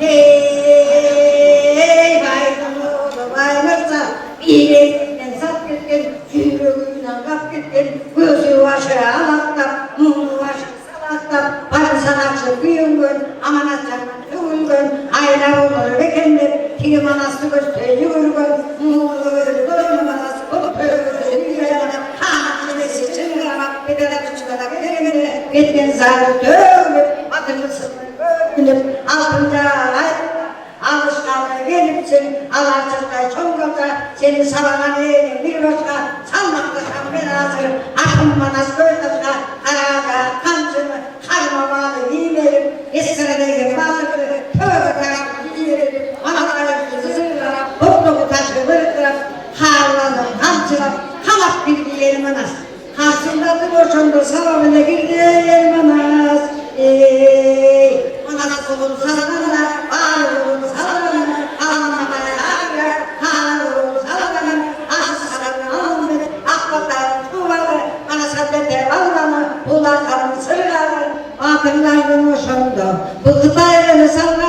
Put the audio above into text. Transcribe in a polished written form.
Hey baygın oğlu baygırsa İğretinden sap gittin, yürüğünden kap gittin, gözü başı alaktap, mumu başı salaktap, parı sanatçı büyün gün, aman atacaklar tüğün gün, ayla olur bekender, tiri manası göster yürür gün, muğulu ölür, dolu manası kolup ölür, yürüyene, kanatlı desi çıngıramak, bedele kıçılarak verimine, betken zarı dövülüp, batırlı sınır bölünüp, altında alışkanlığı gelipsin, Allah'tan çoğunlukla seni savanan eğilim bir başka, salmakta sen belası, akım manas böyleska, karaga, kancını, karmamalı yiyelim, eskeredeyim bazıları, tövbe karaklı yiyelim, anakları zırlara, hoptoku taşı bırıktıra, harladım, kamçılar, kalak bir yiyelim anas. Karşımda boşandı, savabına girdi yiyelim anas. Anas kulun sallanana, var kulun sallanana, anlamaya ağrı, kan kulun sallanana, aşı sallanana, akbatar tuvalı, anasabda devallana, ulakanın sırları, akıllarının hoşunda, bu kıtaylarını sallanana,